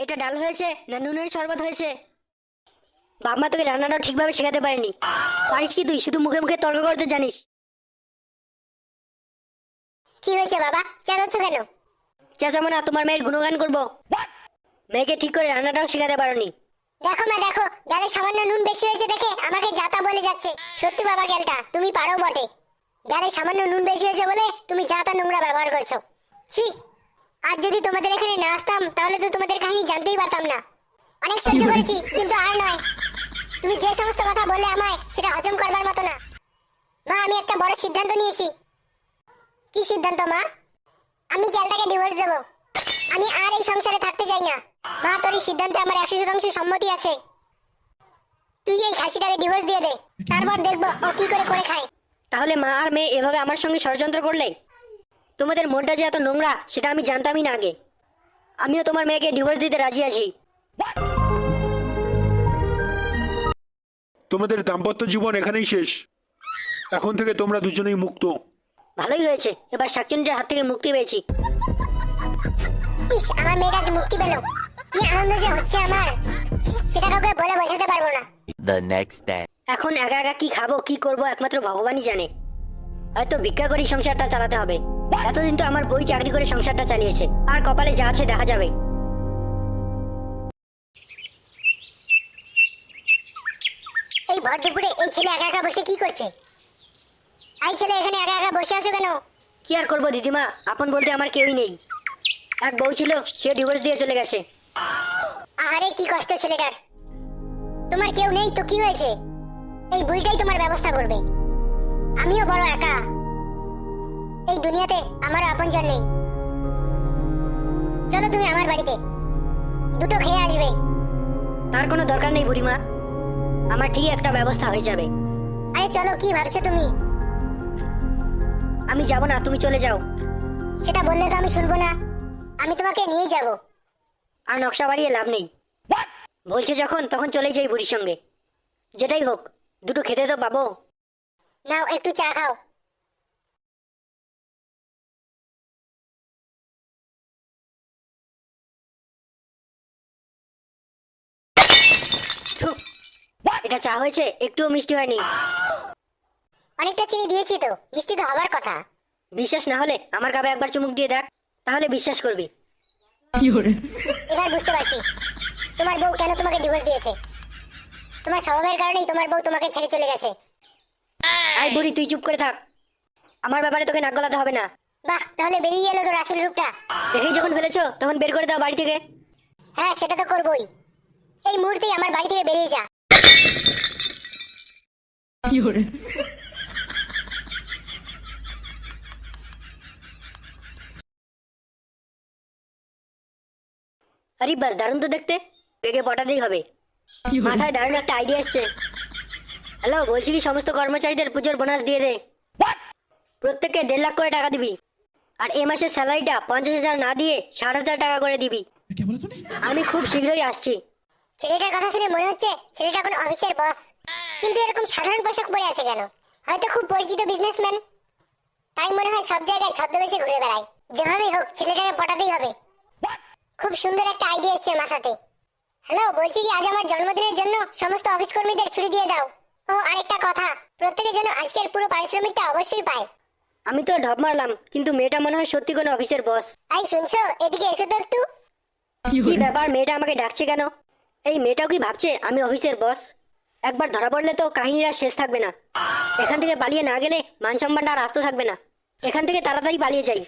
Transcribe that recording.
এটা ডাল হয়েছে না নুনের শরবত হয়েছে? বাবা তোকে রান্নাটা ঠিকভাবে শেখাতে পারেনি। পারিস কি তুই শুধু মুখে মুখে তর্ক করতে জানিস? কি হয়েছে বাবা, চেঁচাচ্ছ কেন? চেঁচাবো না, তোমার মেয়ের গুণগান করবো? মেয়েকে ঠিক করে রান্নাটাও শেখাতে পারোনি। দেখো মা দেখো, ডালে সামান্য নুন বেশি হয়েছে দেখে আমাকে যাতা বলে যাচ্ছে। সত্যি বাবা গেলটা, তুমি পারো বটে। ডালে সামান্য নুন বেশি হয়েছে বলে তুমি যাতা নোংরা ব্যবহার করছো। ছি, আজ যদি তোমাদের এখানে না আসতাম তাহলে তো তোমাদের কাহিনী জানতেই পারতাম না। অনেক সহ্য করেছি, কিন্তু আর নয়। তুমি যে সমস্ত কথা বললে আমায়, সেটা হজম করবার মতো না। মা, আমি একটা বড় সিদ্ধান্ত নিয়েছি। কি সিদ্ধান্ত মা? আমি গেলটাকে ডিভোর্স দেবো। আমি আর এই সংসারে থাকতে চাই না। মা, তোর এই সিদ্ধান্তে আমার 100% সম্মতি আছে। তুই এই খাসিটাকে ডিভোর্স দিয়ে দে, তারপর দেখবো ও কি করে করে খায়। তাহলে মা আর মেয়ে এভাবে আমার সঙ্গে ষড়যন্ত্র করলে? তোমাদের মনটা যে এত নোংরা সেটা আমি জানতামই না আগে। আমিও তোমার মেয়েকে ডিভোর্স দিতে রাজি আছি। তোমাদের দাম্পত্য জীবন এখানেই শেষ। এখন থেকে তোমরা দুজনেই মুক্ত। ভালোই হয়েছে, এবার শাকচুন্নির হাত থেকে মুক্তি পেয়েছি। ইস, আমার মেয়েটা যে মুক্তি পেল, কি আনন্দ যে হচ্ছে আমার, সেটা কাউকে বলে বোঝাতে পারবো না। The next day. এখন একা একা কি খাবো কি করব একমাত্র ভগবানই জানে। হয়তো ভিক্ষা করে সংসারটা চালাতে হবে। এতদিন তো আমার বই চাকরি করে সংসারটা চালিয়েছে, আর কপালে যা আছে দেখা যাবে। এই ভর দুপুরে এই ছেলে একা একা বসে কি করছে? এই ছেলে, এখানে একা একা বসে আছো কেন? কি আর করবো দিদিমা, আপন বলতে আমার কেউই নেই। এক বউ ছিল, সে ডিভোর্স দিয়ে চলে গেছে। আরে কি কষ্ট ছেলেটার। তোমার কেউ নেই তো কি হয়েছে, এই বুড়িটাই তোমার ব্যবস্থা করবে। আমিও বড় একা, এই দুনিয়াতে আমারও আপনজন নেই। চলো তুমি আমার বাড়িতে, দুটো খেয়ে আসবে। তার কোনো দরকার নেই বুড়িমা, আমার ঠিক একটা ব্যবস্থা হয়ে যাবে। আরে চলো, কি ভাবছো তুমি? আমি যাব না, তুমি চলে যাও। সেটা বললে তো আমি শুনবো না। আমি তোমাকে নিয়ে যাব। আর নকশা বাড়িয়ে লাভ নেই। বলছে যখন তখন চলে যাই বুড়ির সঙ্গে। যেটাই হোক, দুটো খেতে তো পাবো। নাও একটু চা খাও। থু, এটা চা হয়েছে, একটুও মিষ্টি হয়নি। অনেকটা চিনি দিয়েছি তো, মিষ্টি তো হবার কথা। বিশ্বাস না হলে আমার কাপে একবার চুমুক দিয়ে দেখ, তাহলে বিশ্বাস করবি। এবার বুঝতে পারছি তোমার বউ কেন তোমাকে ডিভোর্স দিয়েছে। তোমার স্বভাবের কারণেই তোমার বউ তোমাকে ছেড়ে চলে গেছে। আই বুড়ি, তুই চুপ করে থাক। আমার ব্যাপারে তোকে নাক গলাতে হবে না। বাহ, তাহলে বেরিয়ে এলো তোর আসল রূপটা। দেখেই যখন ফেলেছো তখন বের করে দাও বাড়ি থেকে। হ্যাঁ, সেটা তো করবোই। এই মুহূর্তেই আমার বাড়ি থেকে বেরিয়ে যা। আরে বাস, দারুণ তো দেখতে, একে পটাতেই হবে। মাথায় দারুণ একটা আইডিয়া এসছে। হ্যালো, বলছি কি সমস্ত কর্মচারীদের পুজোর বোনাস দিয়ে দে। প্রত্যেককে 1.5 লাখ করে টাকা দিবি। আর এ মাসের স্যালারিটা 50,000 না দিয়ে 60,000 টাকা করে দিবি। আমি খুব শীঘ্রই আসছি। ছেলেটার কথা শুনে মনে হচ্ছে ছেলেটা কোনো অফিসের বস, কিন্তু এরকম সাধারণ পোশাক পরে আছে কেন? হয়তো খুব পরিচিত বিজনেসম্যান, তাই মনে হয় সব জায়গায় ছদ্মবেশে ঘুরে বেড়ায়। যেভাবেই হোক ছেলেটাকে পটাতেই হবে। খুব সুন্দর একটা আইডিয়া এসছে মাথাতে। হ্যালো, বলছি কি আজ আমার জন্মদিনের জন্য সমস্ত অফিস কর্মীদের ছুটি দিয়ে দাও। ও আরেকটা কথা, প্রত্যেকে যেন আজকের পুরো পারিশ্রমিকটা অবশ্যই পায়। আমি তো ঢপ মারলাম, কিন্তু মেয়েটা মনে হয় সত্যি কোনো অফিসের বস। এই শুনছো, এদিকে এসো তো একটু। কি ব্যাপার, মেয়েটা আমাকে ডাকছে কেন? এই মেয়েটাও কি ভাবছে আমি অফিসের বস? একবার ধরা পড়লে তো কাহিনীর আর শেষ থাকবে না। এখান থেকে পালিয়ে না গেলে মান সম্মানটা আর আস্ত থাকবে না। এখান থেকে তাড়াতাড়ি পালিয়ে যাই।